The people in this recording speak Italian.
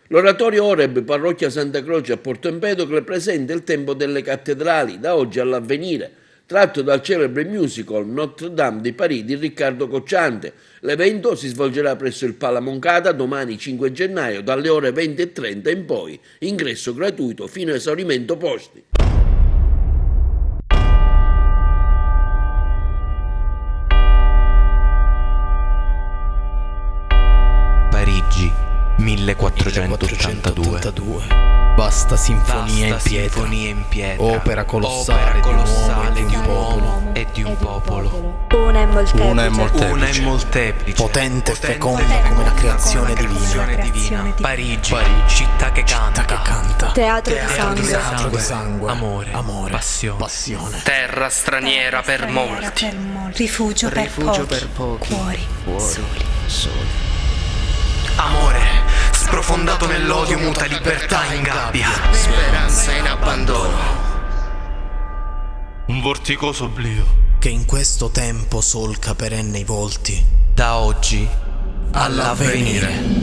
L'oratorio Oreb, parrocchia Santa Croce a Porto Empedocle, presenta il tempo delle cattedrali, da oggi all'avvenire, tratto dal celebre musical Notre Dame di Parigi di Riccardo Cocciante. L'evento si svolgerà presso il Pala Moncada domani 5 gennaio dalle ore 20:30 in poi, ingresso gratuito fino a esaurimento posti. Parigi 1482. Vasta sinfonia in pietra, opera colossale di un uomo e di un popolo. Una e molteplice. potente e feconda come la creazione divina. Parigi, città che canta. Teatro di sangue, Amore, passione. Terra straniera per molti. Rifugio per pochi. Cuori soli. Amore, sprofondato nell'odio, muta libertà in gabbia. Speranza in abbandono. Un vorticoso oblio che in questo tempo solca perenne i volti Da oggi all'avvenire.